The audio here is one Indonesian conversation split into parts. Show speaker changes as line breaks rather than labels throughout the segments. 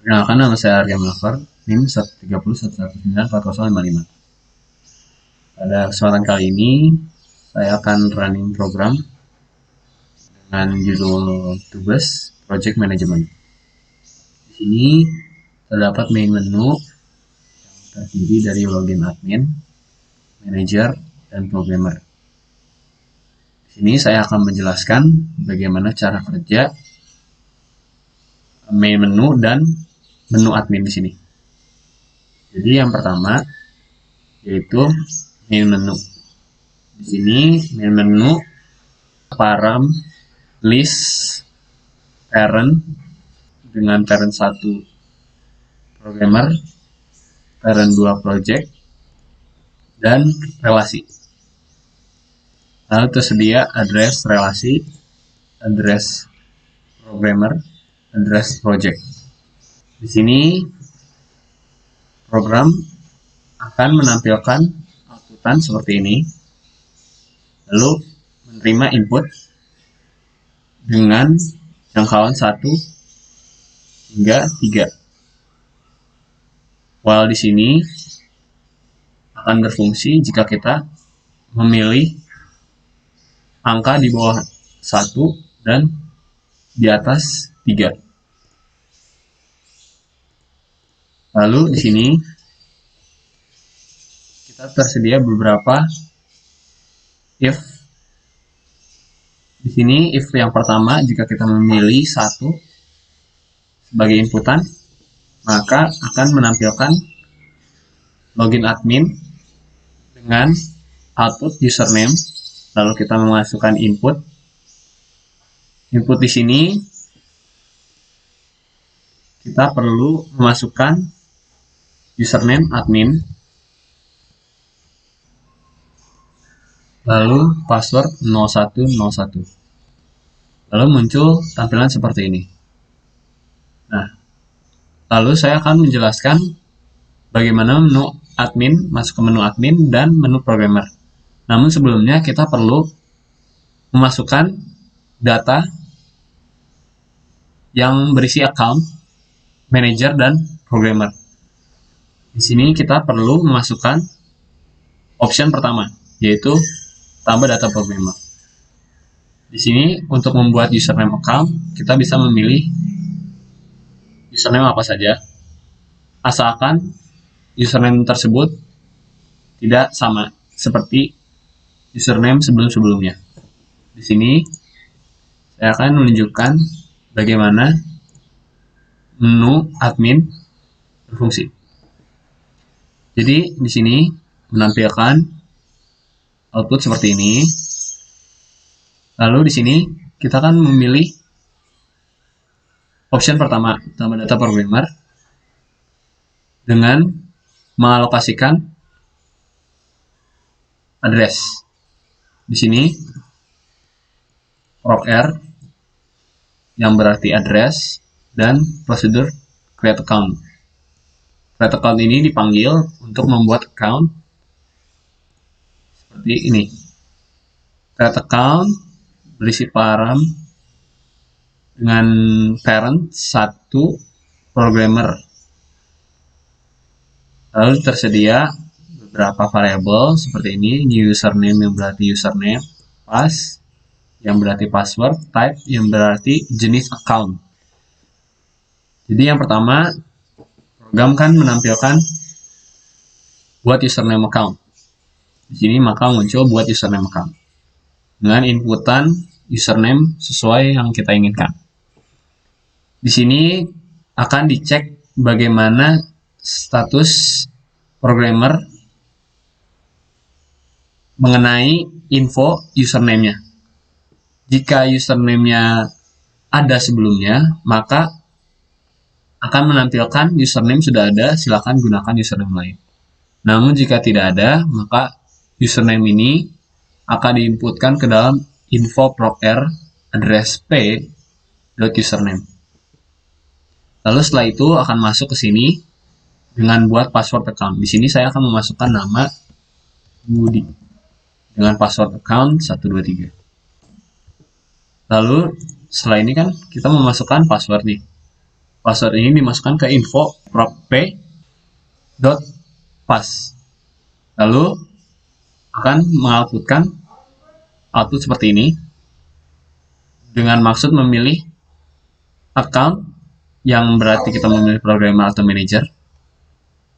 Perkenalkan, nama saya Arya Melfar, NIM 130.119.4055. Pada kesempatan kali ini, saya akan running program dengan judul tugas Project Management. Di sini terdapat main menu yang terdiri dari login admin, manager, dan programmer. Di sini saya akan menjelaskan bagaimana cara kerja main menu dan menu admin di sini. Jadi yang pertama yaitu main menu. Di sini main menu param list parent dengan parent 1 programmer, parent 2 project, dan relasi. Lalu tersedia address relasi, address programmer, address project. Di sini program akan menampilkan outputan seperti ini, lalu menerima input dengan jangkauan 1 hingga 3. While di sini akan berfungsi jika kita memilih angka di bawah 1 dan di atas 3. Lalu di sini kita tersedia beberapa if. Di sini if yang pertama, jika kita memilih 1 sebagai inputan, maka akan menampilkan login admin dengan output username. Lalu kita memasukkan input. Input di sini kita perlu memasukkan username admin, lalu password 0101. Lalu muncul tampilan seperti ini. Nah, lalu saya akan menjelaskan bagaimana menu admin, masuk ke menu admin dan menu programmer. Namun sebelumnya kita perlu memasukkan data yang berisi account, manager, dan programmer. Di sini kita perlu memasukkan option pertama, yaitu tambah data programmer. Di sini untuk membuat username account, kita bisa memilih username apa saja, asalkan username tersebut tidak sama seperti username sebelum-sebelumnya. Di sini saya akan menunjukkan bagaimana menu admin berfungsi. Jadi di sini menampilkan output seperti ini. Lalu di sini kita akan memilih option pertama, tambah data programmer, dengan mengalokasikan address. Di sini proc_r yang berarti address dan prosedur create account. Create account ini dipanggil untuk membuat account seperti ini. Create account berisi param dengan parent 1 programmer. Lalu tersedia beberapa variabel seperti ini, new username yang berarti username, pass yang berarti password, type yang berarti jenis account. Jadi yang pertama, program kan menampilkan buat username account. Di sini maka muncul buat username account dengan inputan username sesuai yang kita inginkan. Di sini akan dicek bagaimana status programmer mengenai info username-nya. Jika username-nya ada sebelumnya, maka akan menampilkan username sudah ada, silakan gunakan username lain. Namun jika tidak ada, maka username ini akan diinputkan ke dalam info proc_r address p.username. Lalu setelah itu akan masuk ke sini dengan buat password account. Di sini saya akan memasukkan nama Budi dengan password account 123. Lalu setelah ini kan kita memasukkan password nih. password ini dimasukkan ke info proc.pass. Lalu akan mengoutputkan output seperti ini dengan maksud memilih account yang berarti kita memilih programmer atau manager.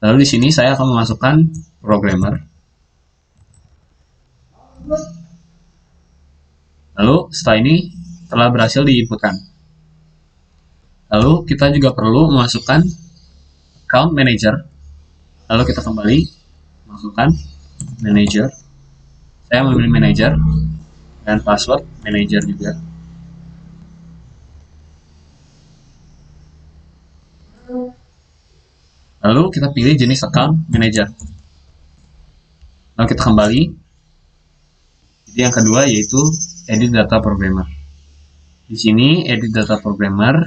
Lalu di sini saya akan memasukkan programmer. Lalu setelah ini telah berhasil diinputkan. Lalu kita juga perlu memasukkan account manager. Lalu kita kembali masukkan manager. Saya memilih manager dan password manager juga. Lalu kita pilih jenis account manager. Lalu kita kembali. Jadi yang kedua yaitu edit data programmer. Di sini edit data programmer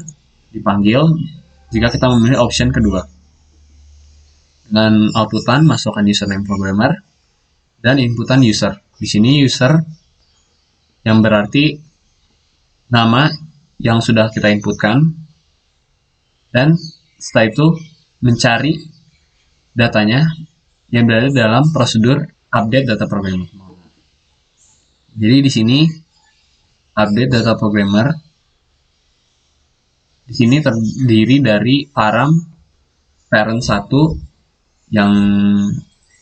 dipanggil jika kita memilih option kedua. Dengan outputan masukkan username programmer dan inputan user. Di sini user yang berarti nama yang sudah kita inputkan, dan setelah itu mencari datanya yang berada dalam prosedur update data programmer. Jadi di sini update data programmer di sini terdiri dari param parent 1 yang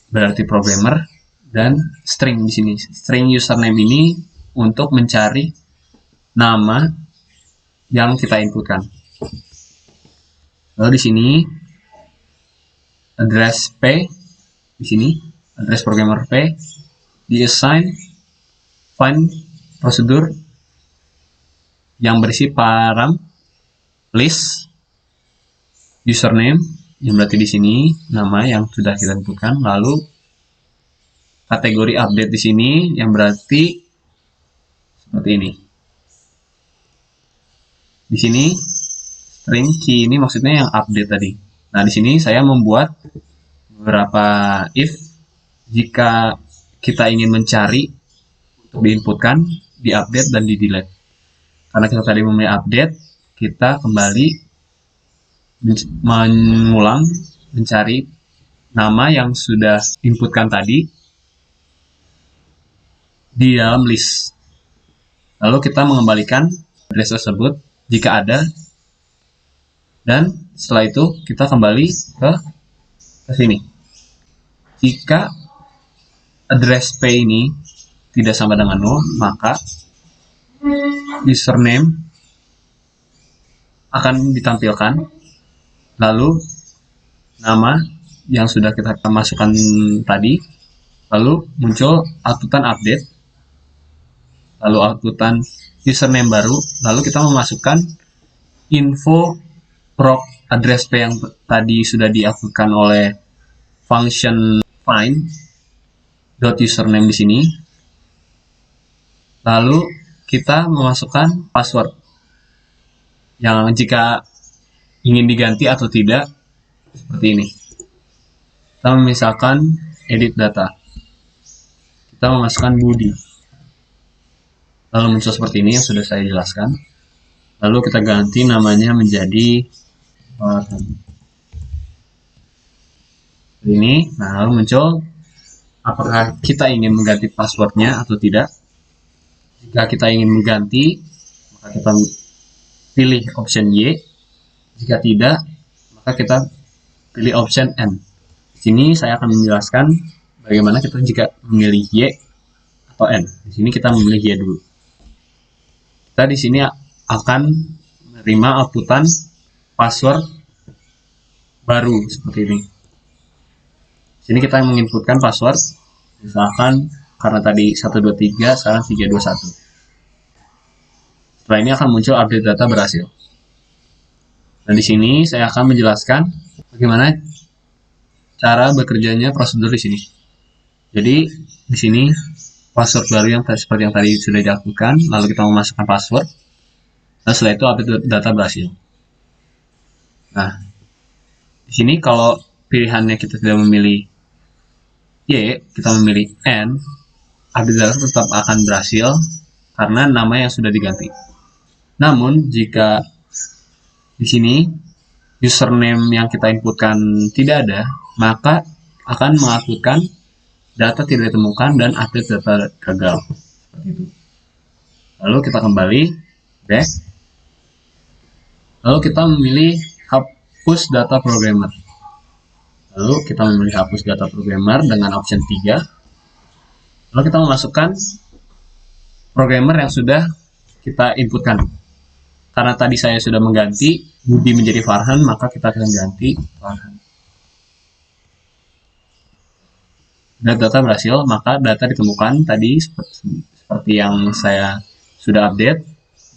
berarti programmer dan string di sini. String username ini untuk mencari nama yang kita inputkan. Lalu di sini address P, di sini address programmer P diassign find prosedur yang berisi param list username yang berarti di sini nama yang sudah kita inputkan, lalu kategori update di sini yang berarti seperti ini. Di sini string key ini maksudnya yang update tadi. Nah, di sini saya membuat beberapa if jika kita ingin mencari untuk diinputkan, diupdate dan di delete. Karena kita tadi memilih update, kita kembali mengulang mencari nama yang sudah inputkan tadi di dalam list. Lalu kita mengembalikan address tersebut jika ada, dan setelah itu kita kembali ke sini. Jika address P ini tidak sama dengan 0, maka username akan ditampilkan, lalu nama yang sudah kita masukkan tadi, lalu muncul outputan update, lalu outputan username baru, lalu kita memasukkan info proc address P yang tadi sudah diaktifkan oleh function find .username di sini. Lalu kita memasukkan password yang jika ingin diganti atau tidak seperti ini. Kita misalkan edit data. Kita memasukkan Budi. Lalu muncul seperti ini yang sudah saya jelaskan. Lalu kita ganti namanya menjadi ini. Nah, lalu muncul apakah kita ingin mengganti passwordnya atau tidak. Jika kita ingin mengganti, maka kita pilih option Y. Jika tidak, maka kita pilih option N. Di sini saya akan menjelaskan bagaimana kita jika memilih Y atau N. Di sini kita memilih Y dulu. Kita di sini akan menerima outputan password baru seperti ini. Di sini kita menginputkan password, misalkan karena tadi 123, sekarang 321. Setelah ini akan muncul update data berhasil. Dan di sini saya akan menjelaskan bagaimana cara bekerjanya prosedur di sini. Jadi di sini password baru yang seperti yang tadi sudah dilakukan, lalu kita memasukkan password. Dan setelah itu update data berhasil. Nah, di sini kalau pilihannya kita tidak memilih Y, kita memilih N, update data tetap akan berhasil karena nama yang sudah diganti. Namun jika di sini username yang kita inputkan tidak ada, maka akan mengoutputkan data tidak ditemukan dan update data gagal. Seperti itu. Lalu kita kembali back. Lalu kita memilih hapus data programmer. Lalu kita memilih hapus data programmer dengan option 3. Lalu kita memasukkan programmer yang sudah kita inputkan. Karena tadi saya sudah mengganti Budi menjadi Farhan, maka kita akan ganti Farhan. Data berhasil, maka data ditemukan tadi seperti yang saya sudah update.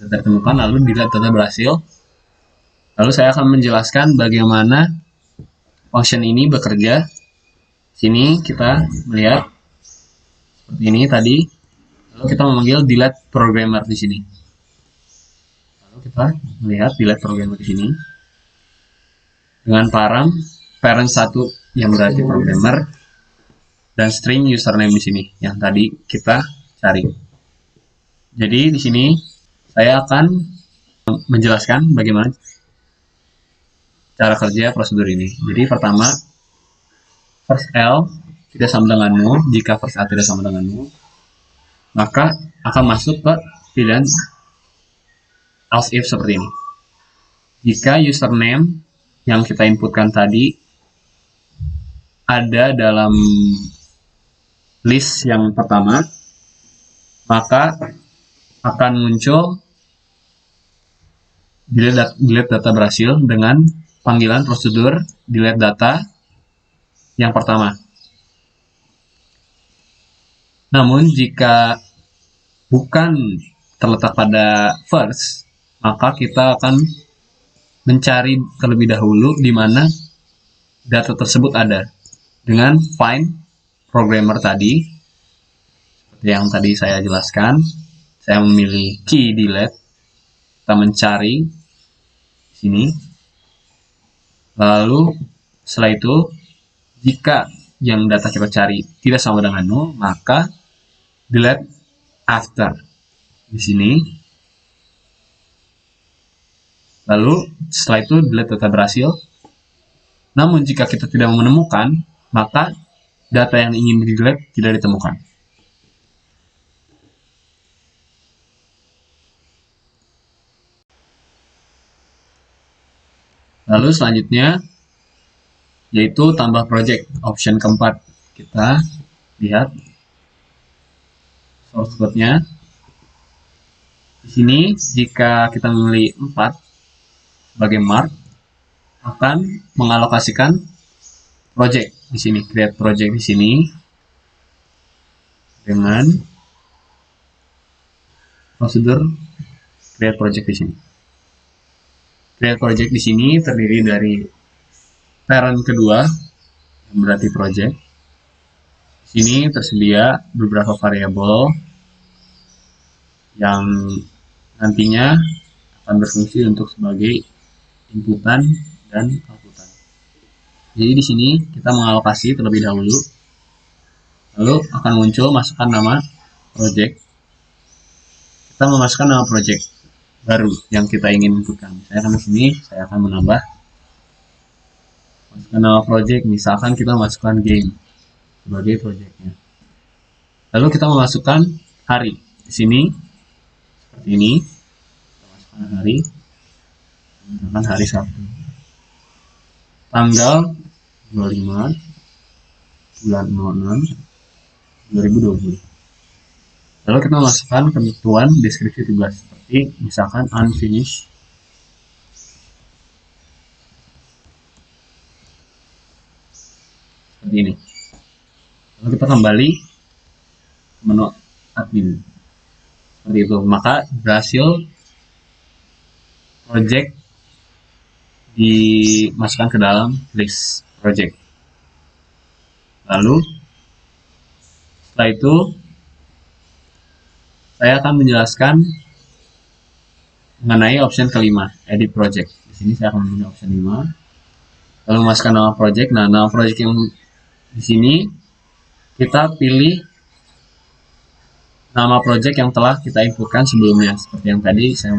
Data ditemukan, lalu dilihat data berhasil. Lalu saya akan menjelaskan bagaimana function ini bekerja. Sini kita melihat seperti ini tadi. Lalu kita memanggil delete programmer di sini. Lalu kita melihat delete programmer di sini dengan parent 1 yang berarti programmer dan string username di sini yang tadi kita cari. Jadi di sini saya akan menjelaskan bagaimana cara kerja prosedur ini. Jadi pertama, first L tidak sama dengan no. Jika first L tidak sama dengan no, maka akan masuk ke pilihan else if seperti ini. Jika username yang kita inputkan tadi ada dalam list yang pertama, maka akan muncul delete data berhasil dengan panggilan prosedur delete data yang pertama. Namun jika bukan terletak pada first, maka kita akan mencari terlebih dahulu di mana data tersebut ada dengan find programmer tadi, seperti yang tadi saya jelaskan. Saya memilih key delete, kita mencari di sini. Lalu setelah itu, jika yang data kita cari tidak sama dengan no, maka delete after di sini. Lalu setelah itu delete data berhasil. Namun jika kita tidak menemukan, maka data yang ingin di-delete tidak ditemukan. Lalu selanjutnya yaitu tambah project, option keempat. Kita lihat source code-nya. Di sini jika kita memilih 4 sebagai mark, akan mengalokasikan project di sini, create project di sini dengan prosedur create project di sini. Create project di sini terdiri dari parent kedua yang berarti project. Di sini tersedia beberapa variabel yang nantinya akan berfungsi untuk sebagai inputan dan outputan. Jadi di sini kita mengalokasi terlebih dahulu, lalu akan muncul masukkan nama project. Kita memasukkan nama project baru yang kita ingin inputkan. Saya akan di sini, saya akan menambah masukkan nama project. Misalkan kita masukkan game sebagai projectnya. Lalu kita memasukkan hari di sini seperti ini. Kita masukkan hari, misalkan hari Sabtu. Tanggal 25 bulan 06 2020. Lalu kita masukkan ketentuan deskripsi tugas seperti misalkan unfinished. Seperti ini. Lalu kita kembali ke menu admin. Seperti itu. Maka berhasil project dimasukkan ke dalam list project. Lalu setelah itu saya akan menjelaskan mengenai option kelima, edit project. Di sini saya akan memilih option 5. Lalu masukkan nama project. Nah, nama project yang di sini kita pilih nama project yang telah kita inputkan sebelumnya. Seperti yang tadi saya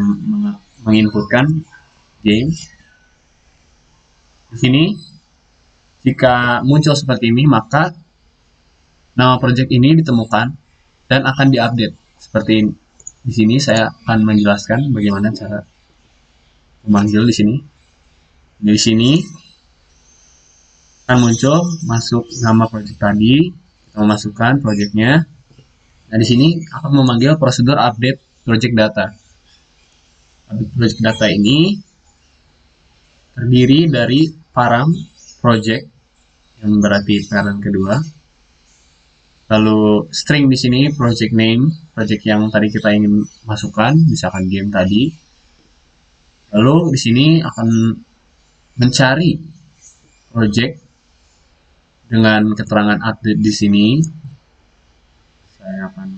menginputkan game. Di sini, jika muncul seperti ini, maka nama project ini ditemukan dan akan diupdate. Seperti di sini saya akan menjelaskan bagaimana cara memanggil di sini. Di sini akan muncul masuk nama project tadi, kita memasukkan projectnya. Nah, di sini akan memanggil prosedur update project data. Update project data ini terdiri dari param project yang berarti parent kedua. Lalu string di sini project name, project yang tadi kita ingin masukkan, misalkan game tadi. Lalu di sini akan mencari project dengan keterangan update di sini. Saya akan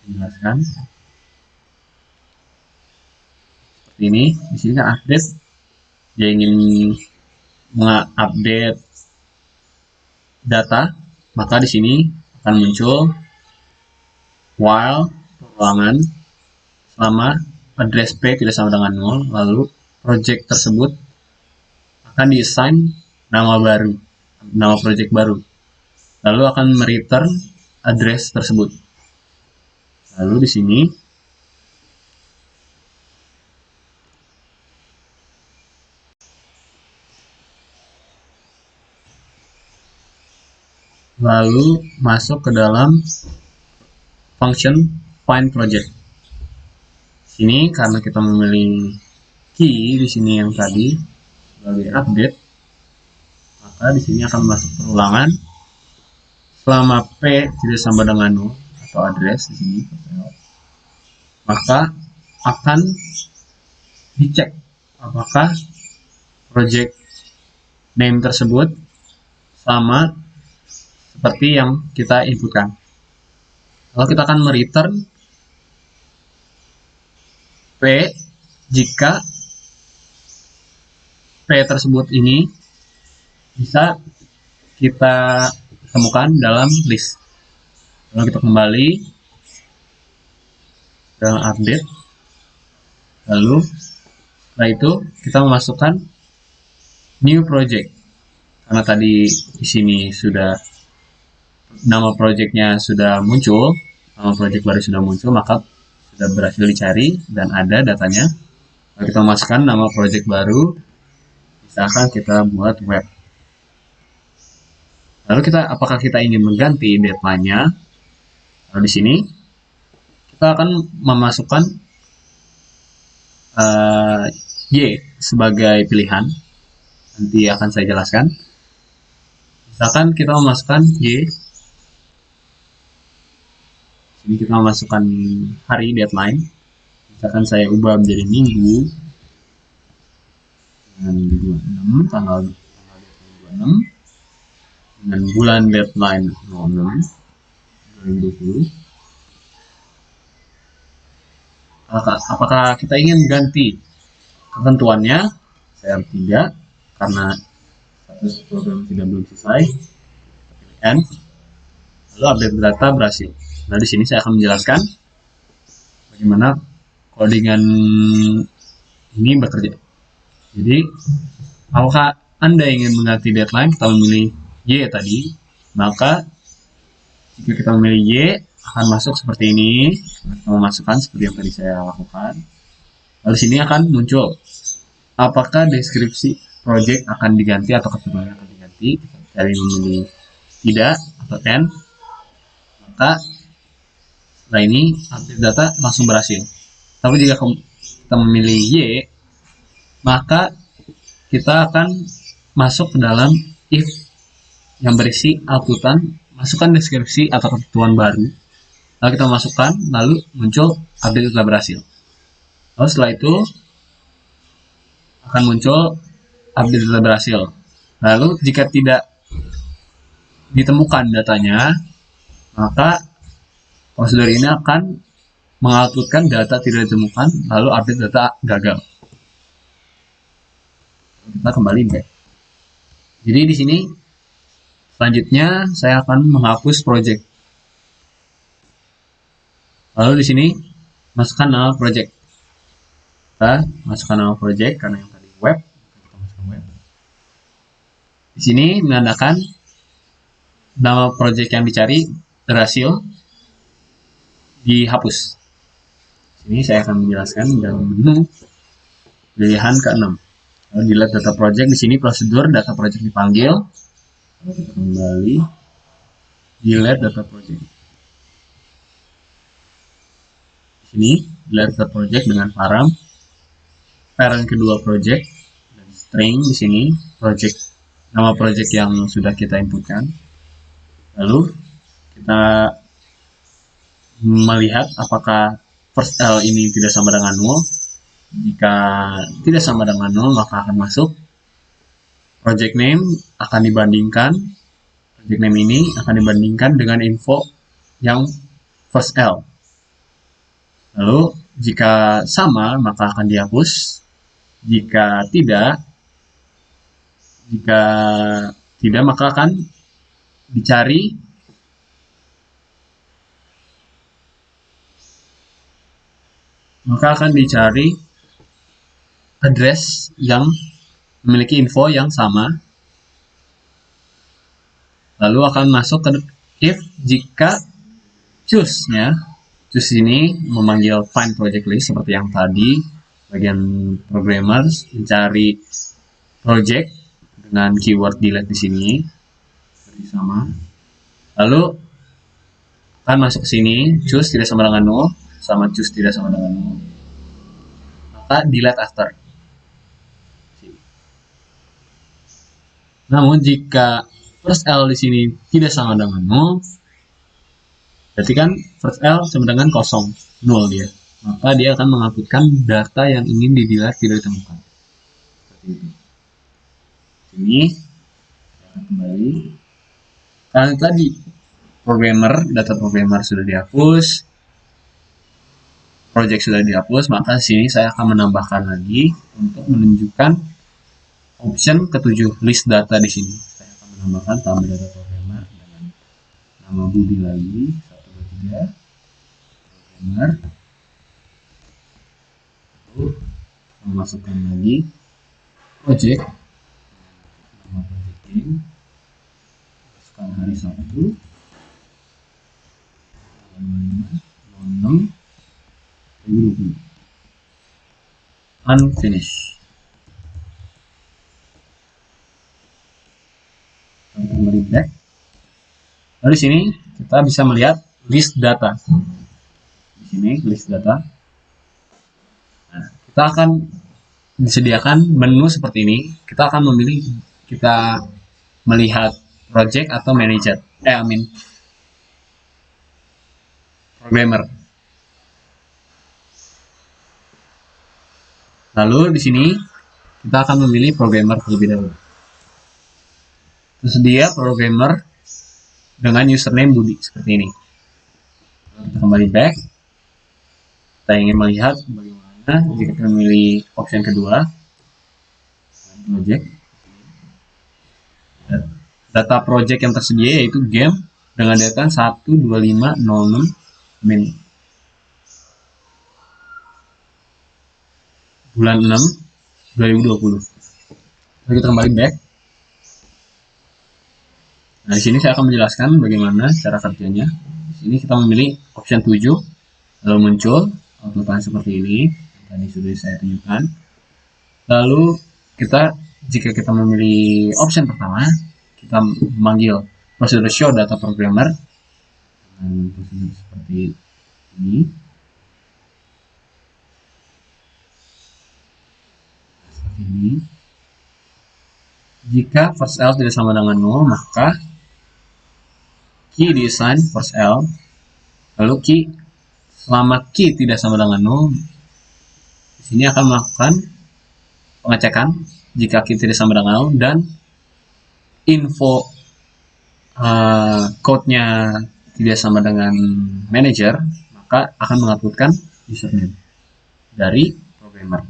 menjelaskan seperti ini. Di sini kan update, dia ingin mengupdate data, maka di sini akan muncul while ruangan selama address P tidak sama dengan 0, lalu project tersebut akan diassign nama baru, nama project baru, lalu akan mereturn address tersebut. Lalu di sini lalu masuk ke dalam function find project. Sini karena kita memilih key di sini yang tadi sebagai update, maka di sini akan masuk perulangan selama P tidak sama dengan 0 atau address di sini, maka akan dicek apakah project name tersebut sama seperti yang kita inputkan. Lalu kita akan mereturn P jika P tersebut ini bisa kita temukan dalam list. Lalu kita kembali dalam update. Lalu setelah itu kita memasukkan new project. Karena tadi di sini sudah nama projectnya sudah muncul, nama project baru sudah muncul, maka sudah berhasil dicari dan ada datanya. Lalu kita masukkan nama project baru, misalkan kita buat web. Lalu apakah kita ingin mengganti deadline-nya? Lalu di sini kita akan memasukkan Y sebagai pilihan. Nanti akan saya jelaskan. Misalkan kita memasukkan Y. Sini kita memasukkan hari deadline. Misalkan saya ubah menjadi minggu dengan 26 tanggal 26 dengan bulan deadline 06 2020. Apakah kita ingin ganti ketentuannya? Saya tidak, karena status program belum selesai. N. Lalu update data berhasil. Nah, di sini saya akan menjelaskan bagaimana codingan ini bekerja. Jadi, apakah Anda ingin mengganti deadline, kita memilih Y tadi, maka jika kita memilih Y, akan masuk seperti ini. Kita memasukkan seperti yang tadi saya lakukan. Lalu sini akan muncul apakah deskripsi project akan diganti atau ketentuannya akan diganti. Kita cari memilih tidak atau N, maka setelah ini update data langsung berhasil. Tapi jika kita memilih Y, maka kita akan masuk ke dalam if yang berisi outputan, masukkan deskripsi atau ketentuan baru, lalu kita masukkan, lalu muncul update telah berhasil. Lalu setelah itu akan muncul update telah berhasil. Lalu jika tidak ditemukan datanya, maka prosedur ini akan mengoutputkan data tidak ditemukan, lalu update data gagal. Kita kembali back. Jadi di sini selanjutnya saya akan menghapus project. Lalu di sini masukkan nama project. Kita masukkan nama project karena yang tadi web, kita masukkan web. Di sini menandakan nama project yang dicari berhasil dihapus. Sini saya akan menjelaskan dalam menu pilihan ke-6. Delete data project, di sini prosedur data project dipanggil. Kembali delete data project. Di sini delete data project dengan parent kedua project dan string di sini project, nama project yang sudah kita inputkan. Lalu kita melihat apakah first L ini tidak sama dengan 0. Jika tidak sama dengan 0, maka akan masuk. Project name akan dibandingkan, project name ini akan dibandingkan dengan info yang first L. Lalu jika sama, maka akan dihapus. Jika tidak maka akan dicari address yang memiliki info yang sama, lalu akan masuk ke if jika choose ini memanggil find project list seperti yang tadi. Bagian programmers mencari project dengan keyword delete di sini seperti sama, lalu akan masuk ke sini choose tidak sama dengan 0 sama choose tidak sama dengan 0, maka delete after. Namun jika first L di sini tidak sama dengan 0, berarti kan first L sama dengan kosong, 0 dia. Maka dia akan menghapuskan data yang ingin di-delete tidak ditemukan. Seperti itu. Ini saya kembali. Karena tadi data programmer sudah dihapus, project sudah dihapus, maka sini saya akan menambahkan lagi untuk menunjukkan option ke-7 list data di sini. Saya akan menambahkan tambah data programmer dengan nama Budi lagi 1 2 3 programmer. Lalu memasukkan lagi project, nama project ini, masukkan hari Sabtu 25/06/2020. Unfinish. Kembali back. Lalu di sini kita bisa melihat list data. Di sini list data. Nah, kita akan disediakan menu seperti ini. Kita akan memilih kita melihat project atau manager. Programmer. Lalu di sini kita akan memilih programmer terlebih dahulu. Tersedia programmer dengan username Budi seperti ini. Kita kembali back. Kita ingin melihat bagaimana jika kita memilih option kedua, project. Data project yang tersedia yaitu game dengan data 12506 min. Bulan 6 2020. Lalu kita kembali back. Nah, di sini saya akan menjelaskan bagaimana cara kerjanya. Di sini kita memilih option 7, lalu muncul output seperti ini. Tadi sudah saya tunjukkan. Lalu jika kita memilih option pertama, kita memanggil prosedur show data programmer dengan prosedur seperti ini. Seperti ini. Jika first L tidak sama dengan 0, maka key diassign first L, lalu key selama key tidak sama dengan 0, di sini akan melakukan pengecekan jika key tidak sama dengan 0 dan info code-nya tidak sama dengan manager, maka akan menguploadkan username dari programmer.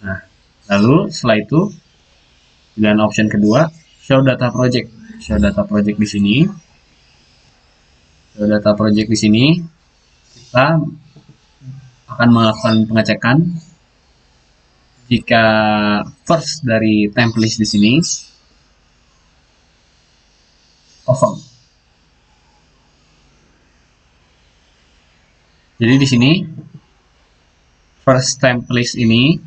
Nah, lalu setelah itu dengan option kedua show data project. Show data project di sini. Show data project di sini kita akan melakukan pengecekan Jika first dari template di sini kosong. Jadi di sini first template ini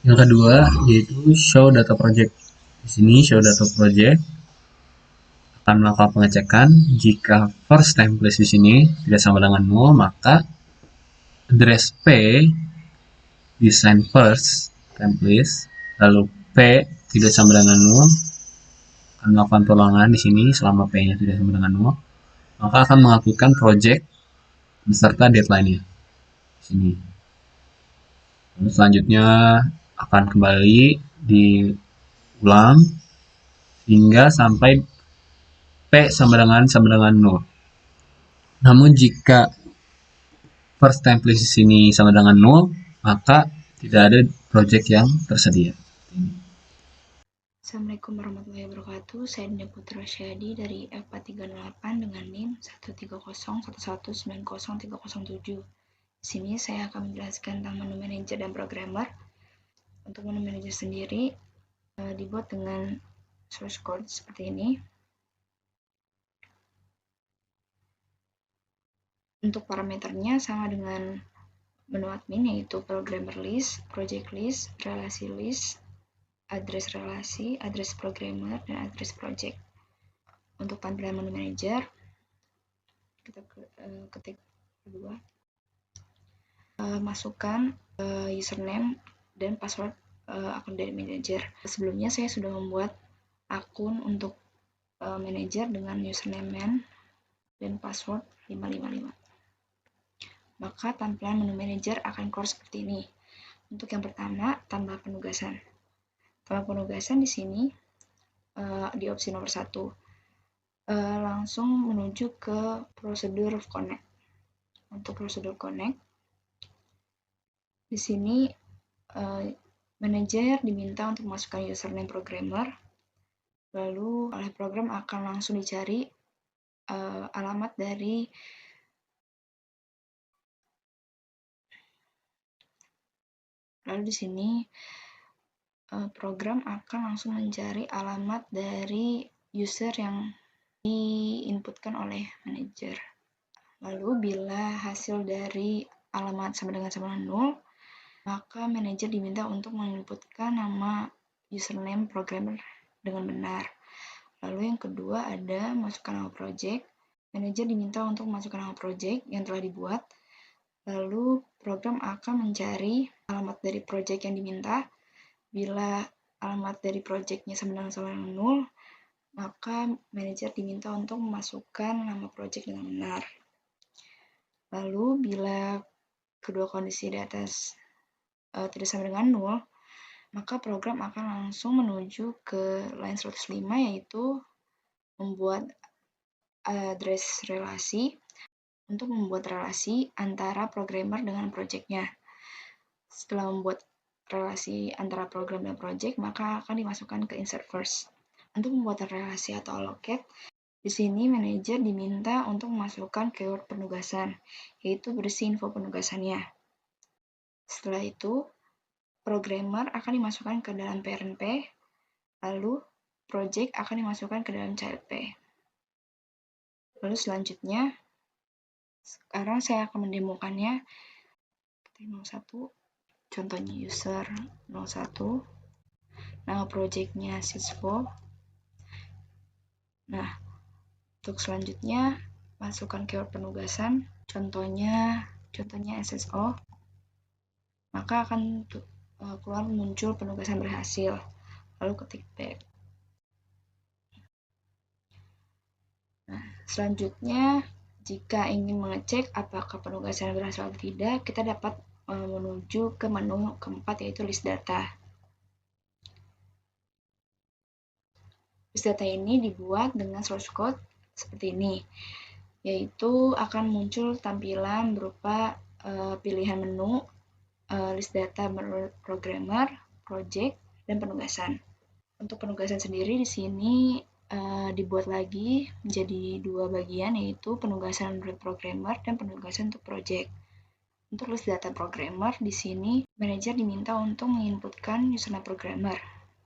yang kedua yaitu show data project. Di sini show data project akan melakukan pengecekan jika first template di sini tidak sama dengan null, maka address P design first template lalu P tidak sama dengan null akan melakukan perulangan di sini selama P-nya tidak sama dengan null, maka akan melakukan project beserta deadline-nya di sini. Lalu selanjutnya akan kembali diulang hingga sampai P sama dengan 0. Namun jika first template di sini sama dengan 0, maka tidak ada project yang tersedia.
Assalamualaikum warahmatullahi wabarakatuh. Saya Dinda Putra Syadi dari F438 dengan NIM 13011190307. Di sini saya akan menjelaskan tentang menu manager dan programmer. Untuk menu manager sendiri dibuat dengan source code seperti ini. Untuk parameternya sama dengan menu admin, yaitu programmer list, project list, relasi list, address relasi, address programmer, dan address project. Untuk tampilan menu manager, kita ketik kedua, masukkan username dan password akun dari manager. Sebelumnya saya sudah membuat akun untuk manager dengan username man dan password 555. Maka tampilan menu manager akan keluar seperti ini. Untuk yang pertama, tambah penugasan. Tambah penugasan di sini di opsi nomor 1. Langsung menuju ke prosedur connect. Untuk prosedur connect, di sini manajer diminta untuk memasukkan username programmer, lalu oleh program akan langsung dicari alamat dari di sini program akan langsung mencari alamat dari user yang diinputkan oleh manajer. Lalu bila hasil dari alamat sama dengan 0, maka manajer diminta untuk menginputkan nama username programmer dengan benar. Lalu yang kedua ada masukkan nama project. Manajer diminta untuk memasukkan nama project yang telah dibuat. Lalu program akan mencari alamat dari project yang diminta. Bila alamat dari projectnya sama dengan 0, maka manajer diminta untuk memasukkan nama project dengan benar. Lalu bila kedua kondisi di atas tidak sama dengan 0, maka program akan langsung menuju ke line 105, yaitu membuat address relasi untuk membuat relasi antara programmer dengan projectnya. Setelah membuat relasi antara program dan project, maka akan dimasukkan ke insert first. Untuk membuat relasi atau allocate, di sini manajer diminta untuk memasukkan keyword penugasan, yaitu berisi info penugasannya. Setelah itu, programmer akan dimasukkan ke dalam parent P, lalu project akan dimasukkan ke dalam child P. Lalu selanjutnya, sekarang saya akan mendemokannya. 01, contohnya user 01, nama projectnya sysfo. Nah, untuk selanjutnya, masukkan keyword penugasan, contohnya SSO, maka akan keluar muncul penugasan berhasil. Lalu ketik back. Nah, selanjutnya, jika ingin mengecek apakah penugasan berhasil atau tidak, kita dapat menuju ke menu keempat, yaitu list data. List data ini dibuat dengan source code seperti ini, yaitu akan muncul tampilan berupa pilihan menu, list data programmer, project, dan penugasan. Untuk penugasan sendiri di sini dibuat lagi menjadi dua bagian, yaitu penugasan untuk programmer dan penugasan untuk project. Untuk list data programmer, di sini manajer diminta untuk menginputkan username programmer.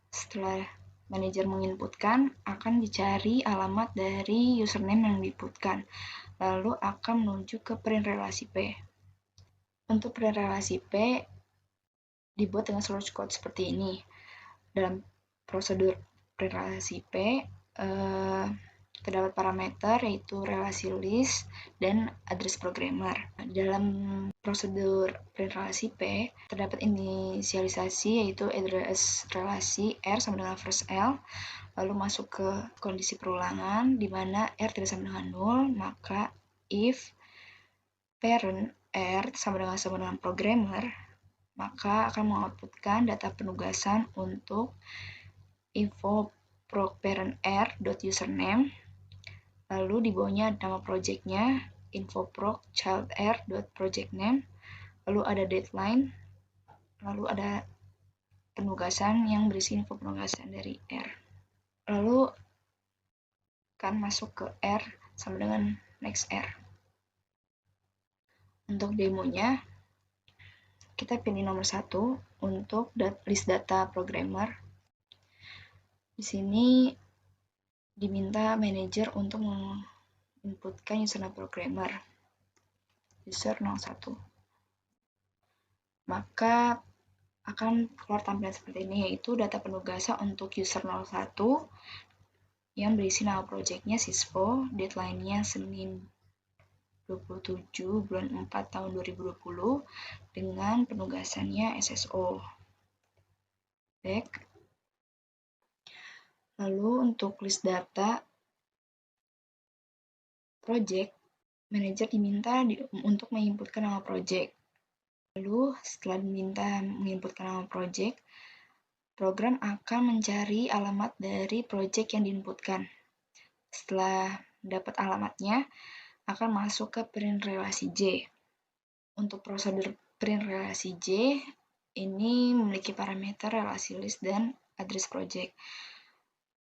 Setelah manajer menginputkan, akan dicari alamat dari username yang diinputkan, lalu akan menuju ke print relasi P. Untuk print relasi P dibuat dengan source code seperti ini. Dalam prosedur print relasi P, terdapat parameter yaitu relasi list dan address programmer. Dalam prosedur print relasi P, terdapat inisialisasi yaitu address relasi R sama dengan first L, lalu masuk ke kondisi perulangan di mana R tidak sama dengan 0, maka if parent R sama dengan programmer, maka akan mengoutputkan data penugasan untuk info proc_parent r.username, lalu di bawahnya nama projectnya info proc_child r.projectname, lalu ada deadline, lalu ada penugasan yang berisi info penugasan dari R. Lalu akan masuk ke R sama dengan next R. Untuk demonya, kita pilih nomor 1 untuk list data programmer. Di sini diminta manajer untuk menginputkan username programmer, user 01. Maka akan keluar tampilan seperti ini, yaitu data penugasan untuk user 01 yang berisi nama projectnya Sysfo, deadline-nya Senin 27 bulan 4 tahun 2020 dengan penugasannya SSO. Back. Lalu untuk list data project, manajer diminta untuk menginputkan nama project. Lalu setelah diminta menginputkan nama project, program akan mencari alamat dari project yang diinputkan. Setelah dapat alamatnya, akan masuk ke print relasi J. Untuk prosedur print relasi J, ini memiliki parameter relasi list dan address project.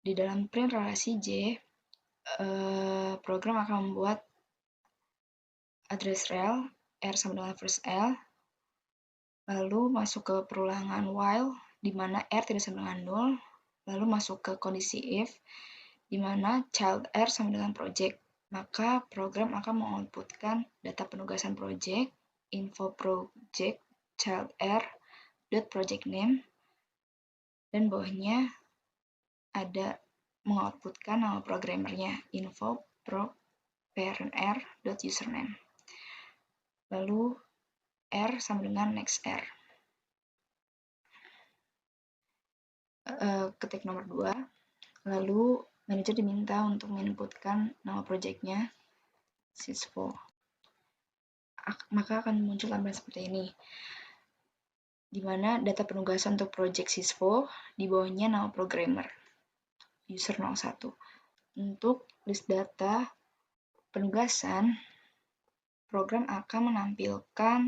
Di dalam print relasi J, program akan membuat address rel, R sama dengan first L, lalu masuk ke perulangan while, di mana R tidak sama dengan 0, lalu masuk ke kondisi if, di mana child R sama dengan project. Maka program akan mengoutputkan data penugasan project, info project, child R, .project name, dan bawahnya ada mengoutputkan nama programmernya, info proc parent r.username. Lalu R sama dengan next R. Ketik nomor 2, lalu manajer diminta untuk menginputkan nama projectnya Sysfo. Maka akan muncul tampilan seperti ini, di mana data penugasan untuk project Sysfo, di bawahnya nama programmer, user 01. Untuk list data penugasan, program akan menampilkan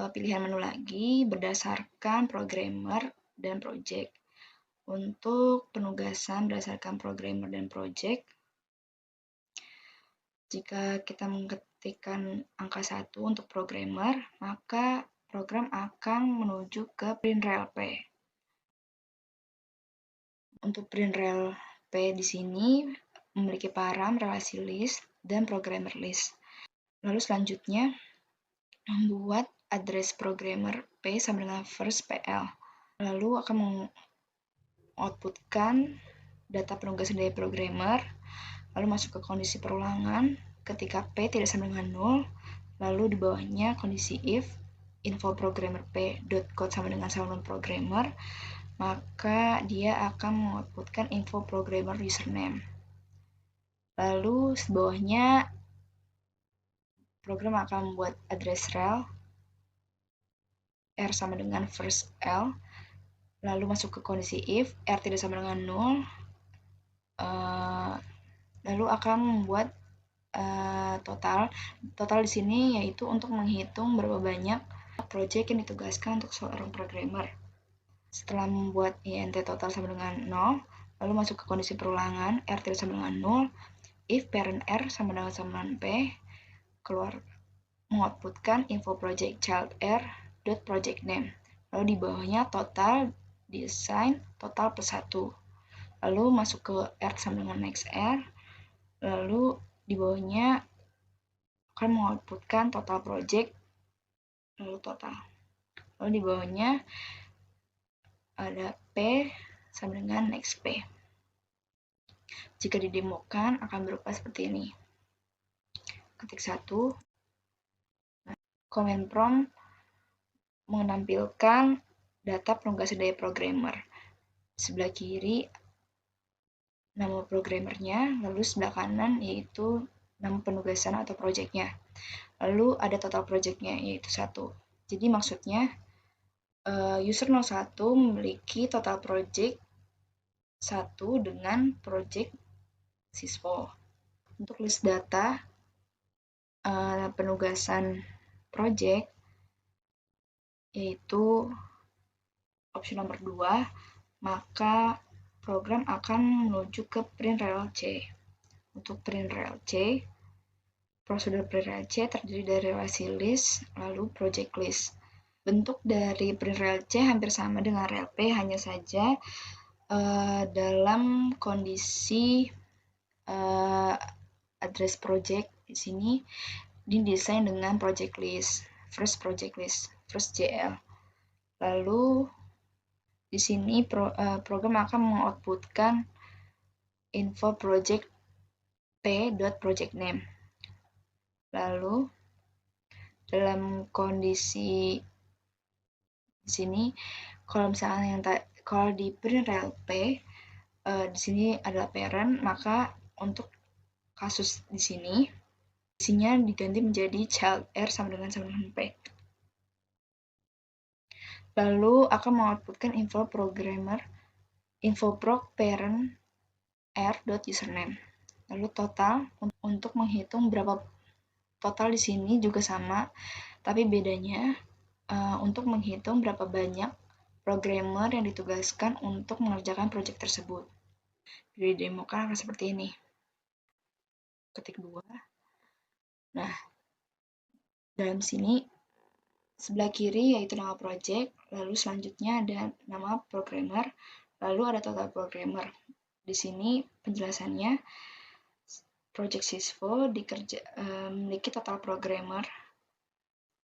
pilihan menu lagi berdasarkan programmer dan project. Untuk penugasan berdasarkan programmer dan project, jika kita mengetikkan angka 1 untuk programmer, maka program akan menuju ke print rel P. Untuk print rel P di sini memiliki param relasi list dan programmer list. Lalu selanjutnya membuat address programmer P sama dengan first PL. Lalu akan mengoutputkan data penugasan dari programmer, lalu masuk ke kondisi perulangan ketika P tidak sama dengan 0, lalu di bawahnya kondisi if info programmer P.code sama dengan saluran programmer, maka dia akan mengoutputkan info programmer username. Lalu di bawahnya program akan membuat address rel R sama dengan first L, lalu masuk ke kondisi if R tidak sama dengan 0, lalu akan membuat total di sini yaitu untuk menghitung berapa banyak project yang ditugaskan untuk seorang programmer. Setelah membuat int total sama dengan 0, lalu masuk ke kondisi perulangan, R tidak sama dengan 0, if parent R sama dengan P, keluar mengoutputkan info project child R dot project name. Lalu di bawahnya total design total plus 1. Lalu masuk ke R sama dengan next R. Lalu di bawahnya akan mengoutputkan total project lalu total. Lalu di bawahnya ada P sama dengan next P. Jika didemokan akan berupa seperti ini. Ketik 1. Command prompt menampilkan data penugasan dari programmer. Sebelah kiri nama programmernya, lalu sebelah kanan yaitu nama penugasan atau projectnya. Lalu ada total projectnya yaitu 1. Jadi maksudnya user 01 memiliki total project 1 dengan project sysvo. Untuk list data penugasan project yaitu opsi nomor 2, maka program akan menuju ke print rel C. Untuk print rel C, prosedur print rel C terdiri dari relasi list lalu project list. Bentuk dari print rel C hampir sama dengan rel P, hanya saja dalam kondisi address project di sini didesain dengan project list, first JL. Lalu di sini program akan mengoutputkan info project p.project name. Lalu dalam kondisi di sini kalau misalnya kalau di print rel P di sini adalah parent, maka untuk kasus di sini isinya diganti menjadi child R sama dengan P. Lalu akan mengoutputkan info proc parent r.username. Lalu total untuk menghitung berapa total di sini juga sama, tapi bedanya untuk menghitung berapa banyak programmer yang ditugaskan untuk mengerjakan proyek tersebut. Jadi demokan akan seperti ini. Ketik 2. Nah, dalam sini sebelah kiri yaitu nama project, lalu selanjutnya ada nama programmer, lalu ada total programmer. Di sini penjelasannya project sysvo memiliki total programmer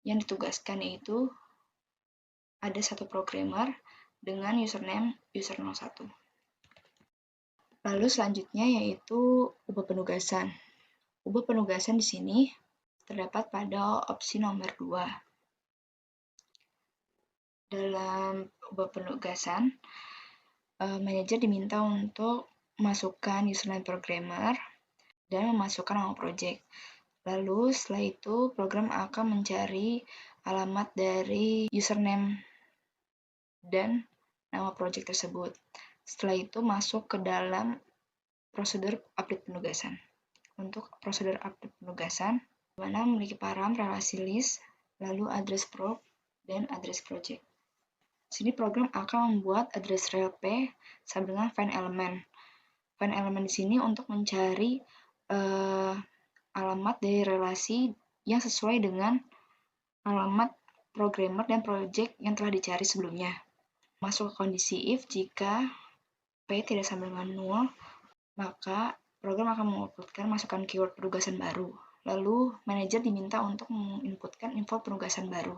yang ditugaskan yaitu ada 1 programmer dengan username user01. Lalu selanjutnya yaitu ubah penugasan. Ubah penugasan di sini terdapat pada opsi nomor 2. Dalam ubah penugasan, manajer diminta untuk memasukkan username programmer dan memasukkan nama project. Lalu setelah itu program akan mencari alamat dari username dan nama project tersebut. Setelah itu masuk ke dalam prosedur update penugasan. Untuk prosedur update penugasan, di mana memiliki parameter relasi list, lalu address proc, dan address project. Sini program akan membuat address rel P sama dengan find element. Find element di sini untuk mencari alamat dari relasi yang sesuai dengan alamat programmer dan project yang telah dicari sebelumnya. Masuk ke kondisi if jika P tidak sama dengan 0, maka program akan mengoutputkan masukan keyword penugasan baru. Lalu manajer diminta untuk menginputkan info penugasan baru.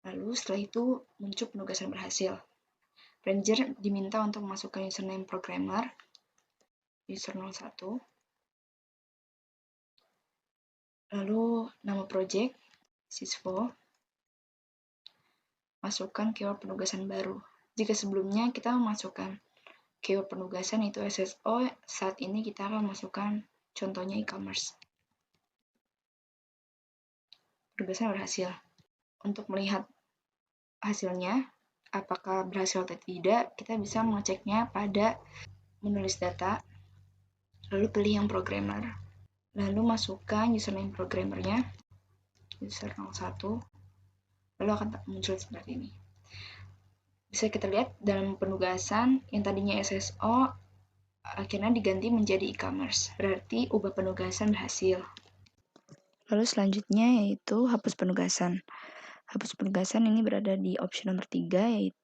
Lalu setelah itu muncul penugasan berhasil. Manajer diminta untuk memasukkan username programmer user01, lalu nama project sysvo, masukkan keyword penugasan baru. Jika sebelumnya kita memasukkan keyword penugasan itu SSO, saat ini kita akan masukkan contohnya e-commerce. Penugasan berhasil. Untuk melihat hasilnya, apakah berhasil atau tidak, kita bisa mengeceknya pada menulis data, lalu pilih yang programmer, lalu masukkan username programmernya, user01, lalu akan muncul seperti ini. Bisa kita lihat dalam penugasan yang tadinya SSO akhirnya diganti menjadi e-commerce. Berarti ubah penugasan berhasil. Lalu selanjutnya yaitu hapus penugasan. Hapus penugasan ini berada di opsi nomor 3, yaitu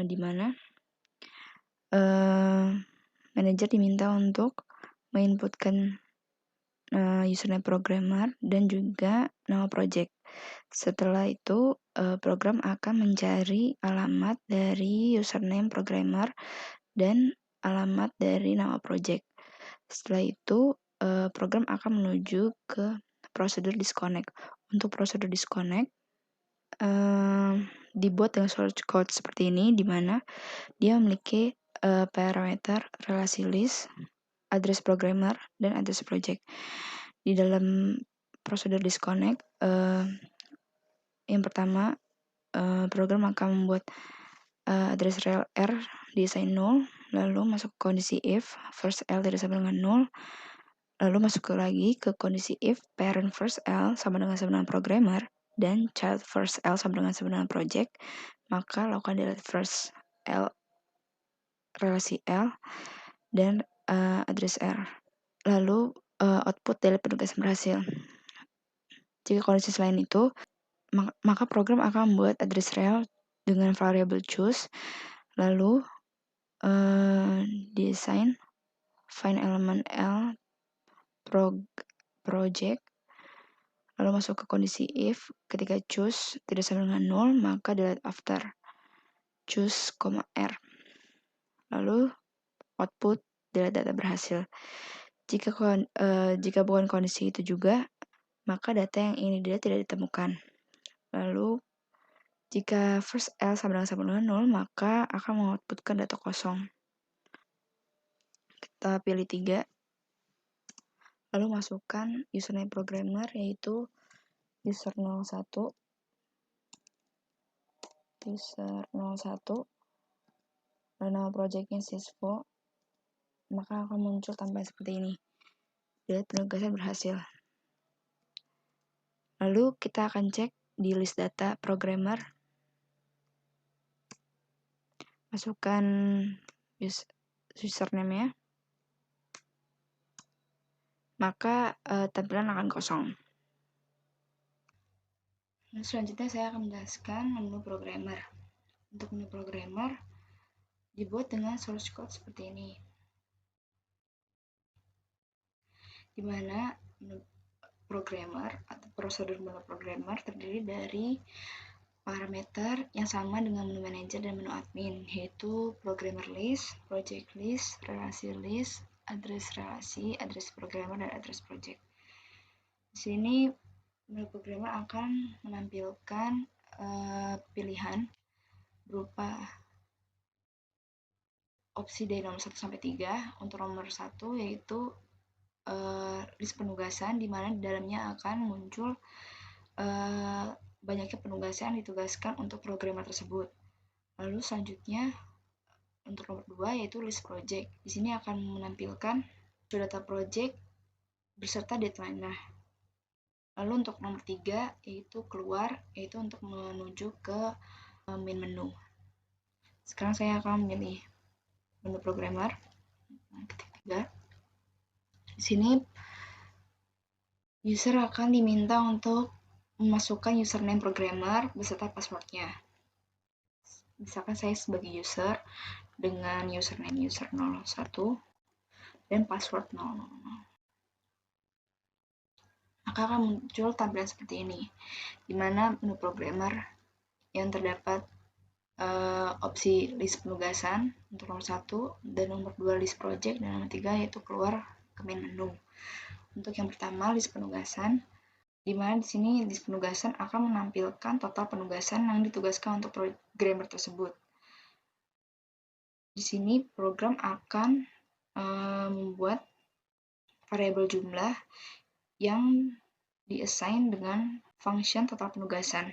di mana manajer diminta untuk menginputkan username programmer dan juga nama project. Setelah itu, program akan mencari alamat dari username programmer dan alamat dari nama project. Setelah itu, program akan menuju ke prosedur disconnect. Untuk prosedur disconnect, dibuat dengan source code seperti ini, di mana dia memiliki parameter relasi list, address programmer, dan address project. Di dalam prosedur disconnect, yang pertama, program akan membuat address rel R diassign 0, lalu masuk ke kondisi if first L tidak sama dengan 0, lalu masuk lagi ke kondisi if parent first L sama dengan programmer dan child first L sama dengan project, maka lakukan delete first L relasi L dan address R. Lalu output delete penugasan berhasil. Jika kondisi selain itu, maka program akan membuat address rel dengan variabel choose, lalu design find element L project, lalu masuk ke kondisi if ketika choose tidak sama dengan 0, maka delete after choose, R. Lalu output delete data berhasil. Jika bukan kondisi itu juga, maka data yang ingin delete tidak ditemukan. Lalu jika first L sama dengan 0, maka akan mengoutputkan data kosong. Kita pilih 3, lalu masukkan username programmer, yaitu user 01, dan nama projectnya sysfo, maka akan muncul tampilan seperti ini. Delete penugasan berhasil. Lalu kita akan cek di list data programmer, masukkan username-nya, maka tampilan akan kosong. Nah, selanjutnya saya akan menjelaskan menu programmer. Untuk menu programmer dibuat dengan source code seperti ini, di mana menu programmer atau prosedur menu programmer terdiri dari parameter yang sama dengan menu manager dan menu admin, yaitu programmer list, project list, relasi list, address relasi, address programmer, dan address project. Di sini menu programmer akan menampilkan pilihan berupa opsi dari nomor 1 sampai 3. Untuk nomor 1 yaitu list penugasan, di mana di dalamnya akan muncul banyaknya penugasan yang ditugaskan untuk programmer tersebut. Lalu selanjutnya untuk nomor 2 yaitu list project. Di sini akan menampilkan data project beserta deadline-nya. Lalu untuk nomor 3 yaitu keluar, yaitu untuk menuju ke main menu. Sekarang saya akan memilih menu programmer. Ketik 3. Di sini user akan diminta untuk memasukkan username programmer beserta passwordnya. Misalkan saya sebagai user dengan username user 01 dan password 000. Maka akan muncul tampilan seperti ini, di mana menu programmer yang terdapat opsi list penugasan untuk nomor 1 dan nomor 2 list project, dan nomor 3 yaitu keluar ke main menu. Untuk yang pertama list penugasan, di mana di sini list penugasan akan menampilkan total penugasan yang ditugaskan untuk programmer tersebut. Di sini program akan membuat variabel jumlah yang diassign dengan function total penugasan.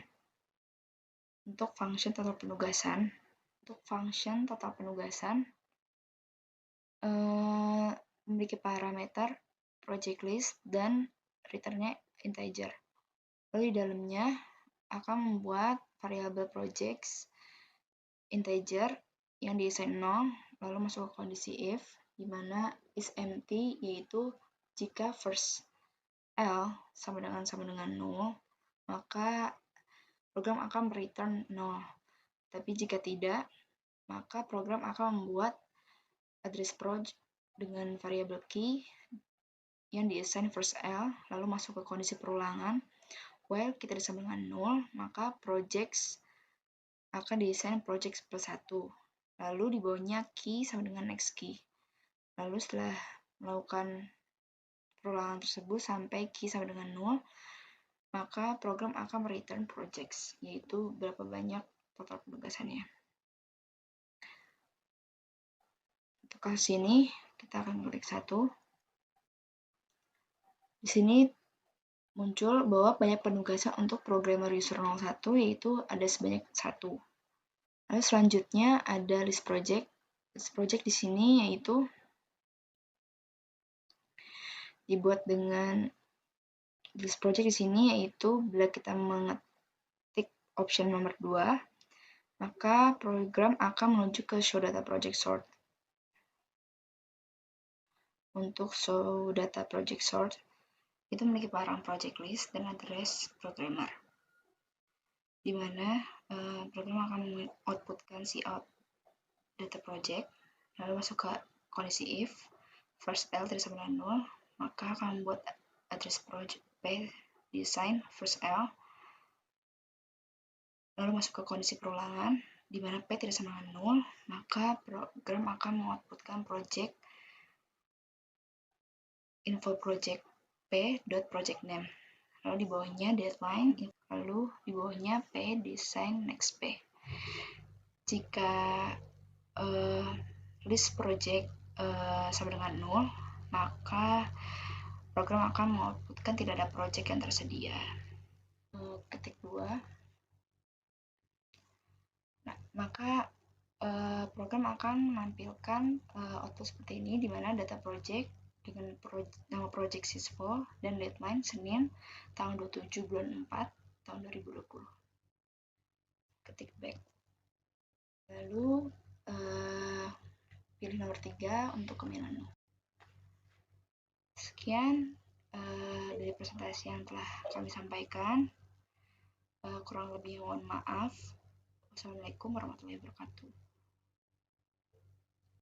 Untuk function total penugasan memiliki parameter project list dan return-nya integer. Lalu di dalamnya akan membuat variabel projects integer yang diassign 0, lalu masuk ke kondisi if, di mana is empty, yaitu jika first L sama dengan 0, maka program akan return 0. Tapi jika tidak, maka program akan membuat address proj dengan variabel key yang diassign first L, lalu masuk ke kondisi perulangan. While kita disama dengan 0, maka projects akan diassign projects plus 1. Lalu di bawahnya key sama dengan next key. Lalu setelah melakukan perulangan tersebut sampai key sama dengan 0, maka program akan return projects, yaitu berapa banyak total penugasannya. Untuk kasus ini, kita akan klik 1. Di sini muncul bahwa banyak penugasan untuk programmer user 01, yaitu ada sebanyak 1. Lalu selanjutnya ada list project. List project di sini yaitu dibuat dengan list project di sini yaitu bila kita mengetik option nomor 2, maka program akan menuju ke show data project sort. Untuk show data project sort itu memiliki barang project list dan address programmer, di mana program akan outputkan cout data project, lalu masuk ke kondisi if first L tidak sama dengan 0, maka akan membuat address project P design first L, lalu masuk ke kondisi perulangan, di mana P tidak sama dengan 0, maka program akan mengoutputkan project info project p.project name, lalu di bawahnya deadline, lalu di bawahnya p design next p. Jika list project sama dengan 0, maka program akan mengoutputkan tidak ada project yang tersedia. Ketik 2. Nah, maka program akan menampilkan output seperti ini, di mana data project dengan nama project sysfo dan deadline Senin tanggal 27 bulan 4 tahun 2020. Ketik back. Lalu pilih nomor 3 untuk ke Milano. Sekian dari presentasi yang telah kami sampaikan. Kurang lebih mohon maaf. Wassalamualaikum warahmatullahi wabarakatuh.